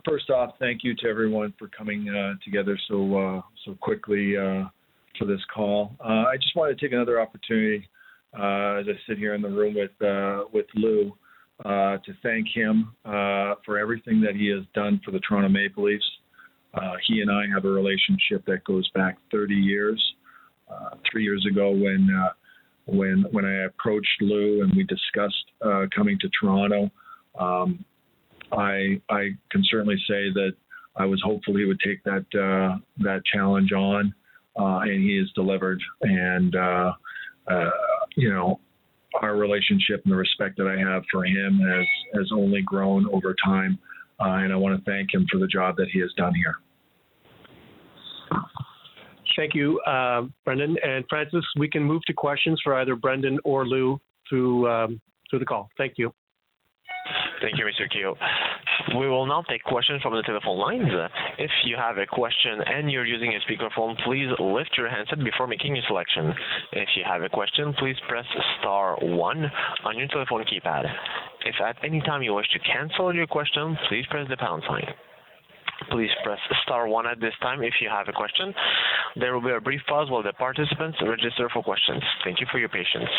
First off, thank you to everyone for coming together so quickly for this call. I just want to take another opportunity as I sit here in the room with Lou to thank him for everything that he has done for the Toronto Maple Leafs. He and I have a relationship that goes back 30 years. 3 years ago when I approached Lou and we discussed coming to Toronto, I can certainly say that I was hopeful he would take that challenge on, and he has delivered. And our relationship and the respect that I have for him has only grown over time, and I want to thank him for the job that he has done here. Thank you, Brendan. And Francis, we can move to questions for either Brendan or Lou through the call. Thank you. Thank you, Mr. Keogh. We will now take questions from the telephone lines. If you have a question and you're using a speakerphone, please lift your handset before making your selection. If you have a question, please press star 1 on your telephone keypad. If at any time you wish to cancel your question, please press the pound sign. Please press star 1 at this time if you have a question. There will be a brief pause while the participants register for questions. Thank you for your patience.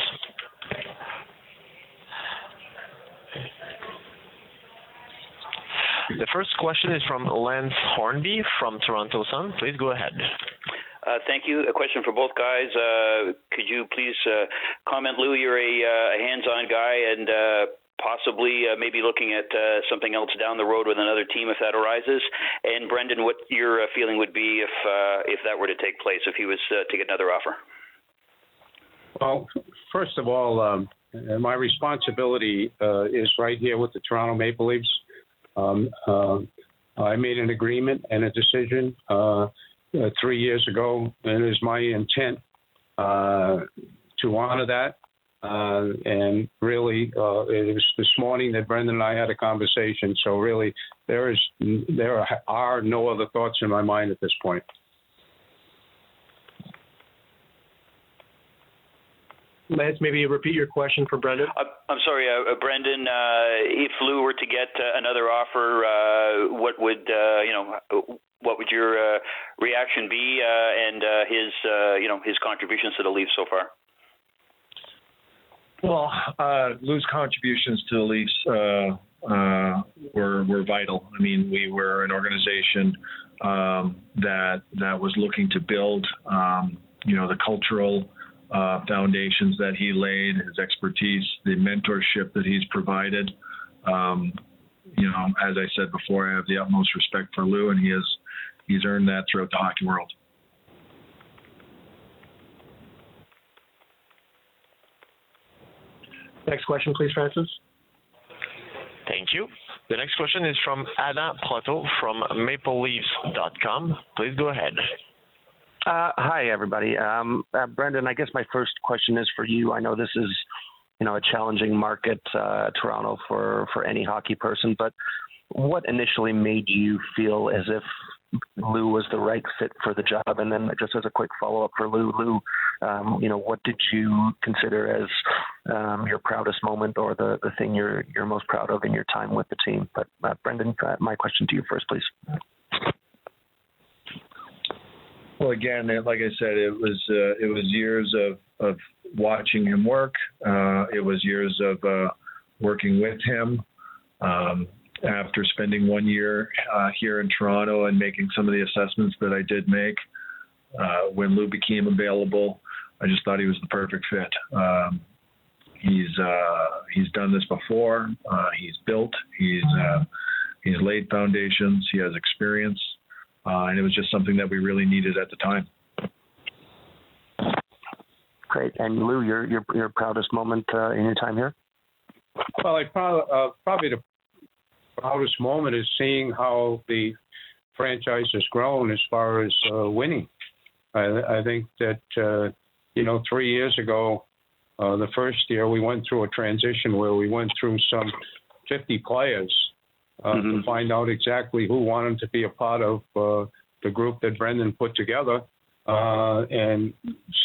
The first question is from Lance Hornby from Toronto Sun. Please go ahead. Thank you. A question for both guys. Could you please comment, Lou, you're a hands-on guy and possibly maybe looking at something else down the road with another team if that arises. And Brendan, what your feeling would be if that were to take place, if he was to get another offer? Well, first of all, my responsibility is right here with the Toronto Maple Leafs. I made an agreement and a decision 3 years ago, and it is my intent to honor that. And really, it was this morning that Brendan and I had a conversation. So really, there are no other thoughts in my mind at this point. Lance, maybe repeat your question for Brendan. I'm sorry, Brendan. If Lou were to get another offer, what would your reaction be, and his contributions to the Leafs so far? Well, Lou's contributions to the Leafs were vital. I mean, we were an organization that was looking to build, the cultural foundations that he laid, his expertise, the mentorship that he's provided. As I said before, I have the utmost respect for Lou, and he's earned that throughout the hockey world. Next question, please, Francis. Thank you. The next question is from Adam Plateau from MapleLeafs.com. Please go ahead. Hi, everybody. Brendan, I guess my first question is for you. I know this is, a challenging market, Toronto, for any hockey person, but what initially made you feel as if Lou was the right fit for the job? And then just as a quick follow-up for Lou, what did you consider as your proudest moment or the thing you're most proud of in your time with the team? But Brendan, my question to you first, please. Well, again, like I said, it was years of watching him work. It was years of working with him. After spending 1 year here in Toronto and making some of the assessments that I did make, when Lou became available, I just thought he was the perfect fit. He's done this before. He's built. He's laid foundations. He has experience. And it was just something that we really needed at the time. Great. And Lou, your proudest moment in your time here? Well, probably the proudest moment is seeing how the franchise has grown as far as winning. I think that, 3 years ago, the first year we went through a transition where we went through some 50 players to find out exactly who wanted to be a part of the group that Brendan put together, and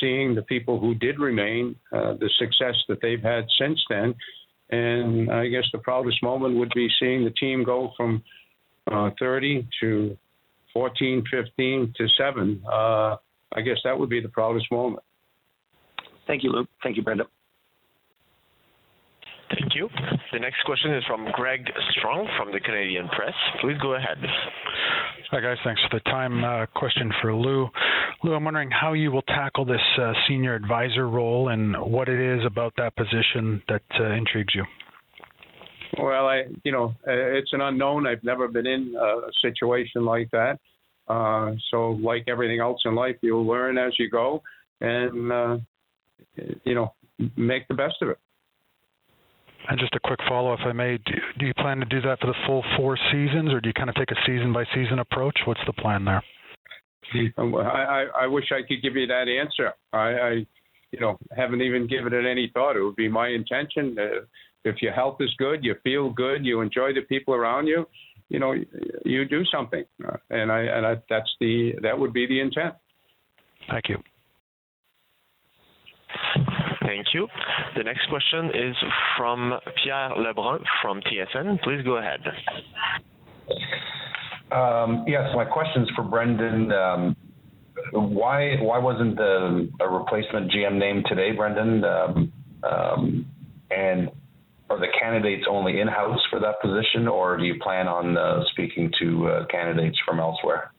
seeing the people who did remain, the success that they've had since then. And I guess the proudest moment would be seeing the team go from 30 to 14, 15 to 7. I guess that would be the proudest moment. Thank you, Lou. Thank you, Brenda. Thank you. The next question is from Greg Strong from the Canadian Press. Please go ahead. Hi, guys. Thanks for the time. Question for Lou. Lou, I'm wondering how you will tackle this senior advisor role and what it is about that position that intrigues you. Well, it's an unknown. I've never been in a situation like that. So like everything else in life, you'll learn as you go and, make the best of it. And just a quick follow, if I may, do you plan to do that for the full 4 seasons, or do you kind of take a season-by-season approach? What's the plan there? I wish I could give you that answer. I haven't even given it any thought. It would be my intention. If your health is good, you feel good, you enjoy the people around you, you do something, that would be the intent. Thank you. Thank you. The next question is from Pierre Lebrun from TSN. Please go ahead. Yes, my question's for Brendan. Why wasn't a replacement GM named today, Brendan? And are the candidates only in-house for that position, or do you plan on speaking to candidates from elsewhere?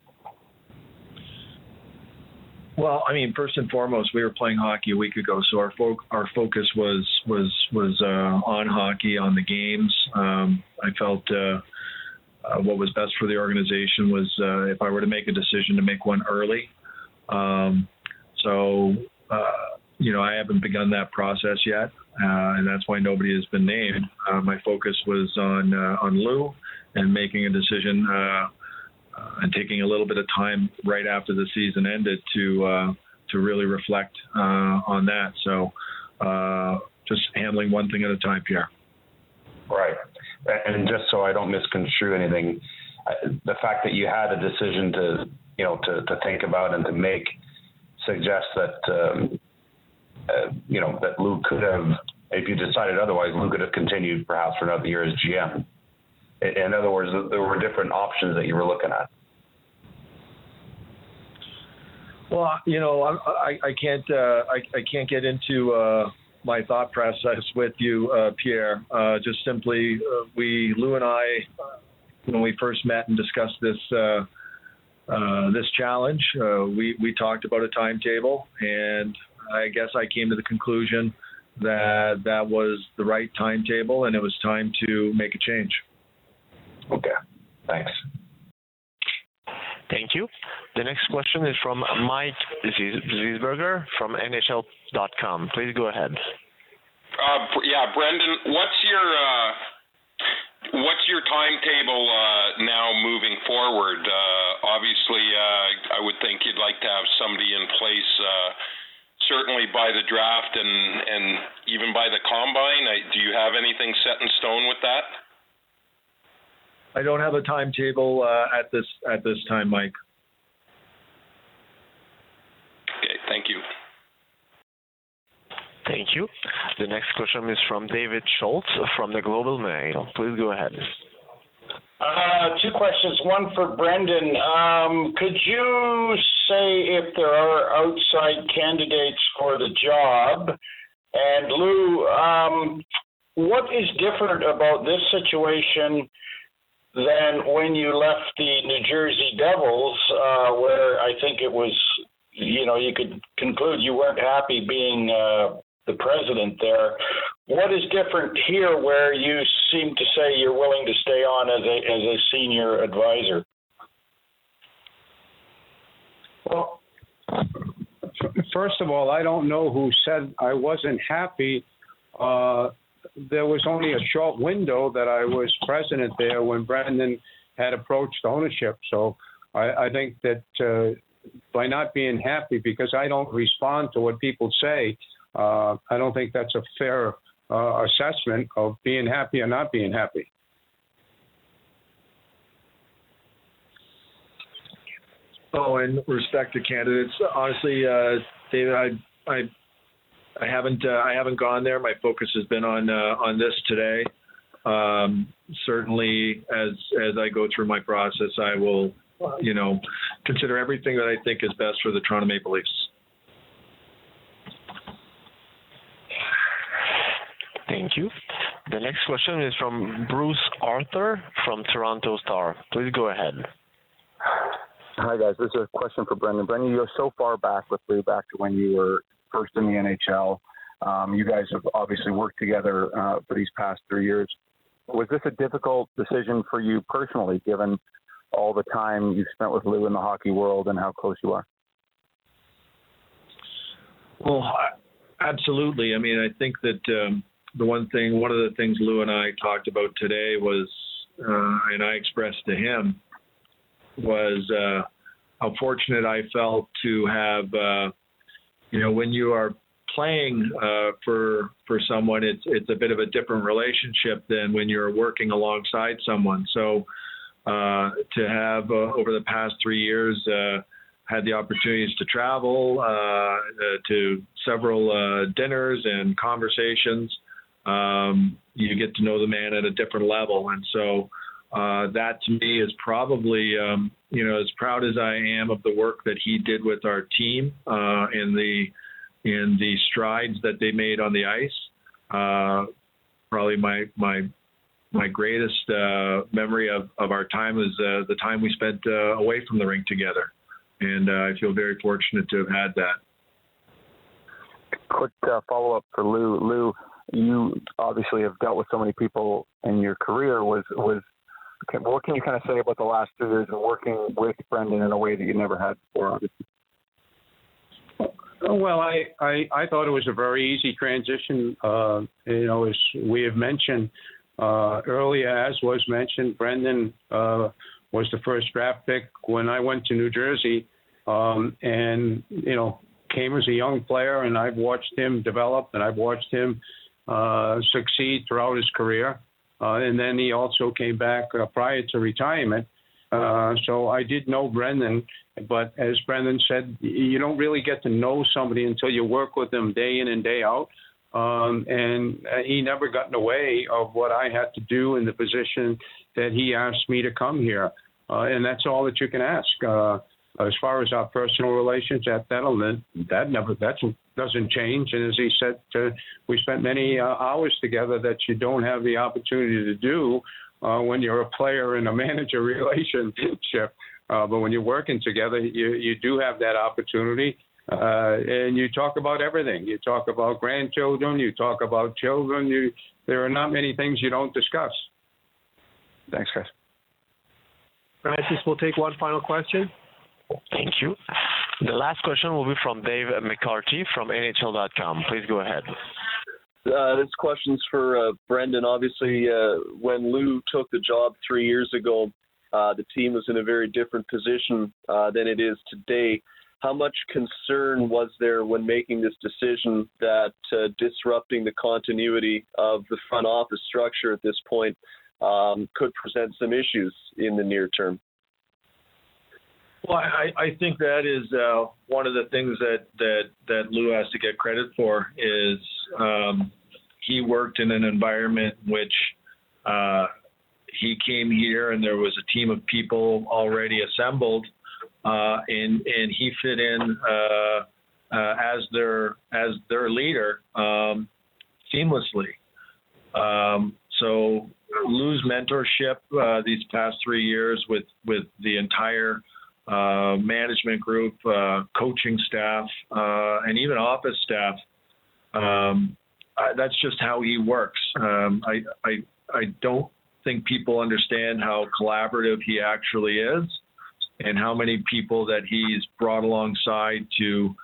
Well, I mean, first and foremost, we were playing hockey a week ago, so our focus was on hockey, on the games. I felt what was best for the organization was if I were to make a decision, to make one early. I haven't begun that process yet, and that's why nobody has been named. My focus was on Lou and making a decision. And taking a little bit of time right after the season ended to really reflect on that. So just handling one thing at a time, Pierre. Right. And just so I don't misconstrue anything, the fact that you had a decision to think about and to make suggests that that Lou could have, if you decided otherwise, Lou could have continued perhaps for another year as GM. In other words, there were different options that you were looking at. Well, I can't get into my thought process with you, Pierre. Just simply, Lou and I, when we first met and discussed this challenge, we talked about a timetable, and I guess I came to the conclusion that was the right timetable, and it was time to make a change. Okay, thanks. Thank you. The next question is from Mike Ziesberger from NHL.com. Please go ahead. Brendan, what's your timetable now moving forward? Obviously, I would think you'd like to have somebody in place certainly by the draft and even by the combine. Do you have anything set in stone with that? I don't have a timetable at this time, Mike. Okay, thank you. Thank you. The next question is from David Schultz from the Global Mail. Please go ahead. 2 questions. One for Brendan. Could you say if there are outside candidates for the job? And Lou, what is different about this situation than when you left the New Jersey Devils, where I think it was, you could conclude you weren't happy being the president there. What is different here where you seem to say you're willing to stay on as a senior advisor? Well, first of all, I don't know who said I wasn't happy. There was only a short window that I was president there when Brendan had approached ownership. So I think that by not being happy, because I don't respond to what people say, I don't think that's a fair assessment of being happy or not being happy. Oh, in respect to candidates, honestly, David, I haven't gone there. My focus has been on this today. certainly, as I go through my process, I will, consider everything that I think is best for the Toronto Maple Leafs. Thank you. The next question is from Bruce Arthur from Toronto Star. Please go ahead. Hi, guys. This is a question for Brendan. Brendan, you go so far back with Lou, back to when you were first in the NHL. You guys have obviously worked together for these past 3 years. Was this a difficult decision for you personally, given all the time you've spent with Lou in the hockey world and how close you are? Well, absolutely. I mean, I think that one of the things Lou and I talked about today was, and I expressed to him, was how fortunate I felt to have, when you are playing for someone, it's a bit of a different relationship than when you're working alongside someone. So to have over the past 3 years had the opportunities to travel to several dinners and conversations, you get to know the man at a different level. And so that to me is probably, as proud as I am of the work that he did with our team in the strides that they made on the ice. Probably my greatest memory of our time is the time we spent away from the rink together. And I feel very fortunate to have had that. Quick follow-up for Lou. Lou, you obviously have dealt with so many people in your career. What can you kind of say about the last 2 years of working with Brendan in a way that you never had before, obviously? Well, I thought it was a very easy transition. As we have mentioned earlier, as was mentioned, Brendan was the first draft pick when I went to New Jersey, and came as a young player, and I've watched him develop, and I've watched him succeed throughout his career. And then he also came back prior to retirement. So I did know Brendan, but as Brendan said, you don't really get to know somebody until you work with them day in and day out. And he never got in the way of what I had to do in the position that he asked me to come here. And that's all that you can ask. As far as our personal relations, that doesn't change. And as he said, we spent many hours together that you don't have the opportunity to do when you're a player in a manager relationship. But when you're working together, you do have that opportunity. And you talk about everything. You talk about grandchildren. You talk about children. There are not many things you don't discuss. Thanks, guys. Francis, we'll take one final question. Thank you. The last question will be from Dave McCarthy from NHL.com. Please go ahead. This question's for Brendan. Obviously, when Lou took the job 3 years ago, the team was in a very different position than it is today. How much concern was there when making this decision that disrupting the continuity of the front office structure at this point could present some issues in the near term? Well, I think that is one of the things that Lou has to get credit for is he worked in an environment in which he came here and there was a team of people already assembled, and he fit in as their leader seamlessly. So Lou's mentorship these past 3 years with the entire management group, coaching staff, and even office staff. That's just how he works. I don't think people understand how collaborative he actually is, and how many people that he's brought alongside to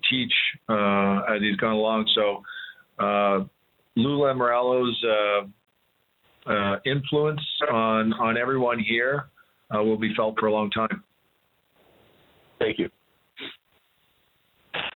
teach as he's gone along. So Lou Lamoriello's influence on everyone here will be felt for a long time. Thank you.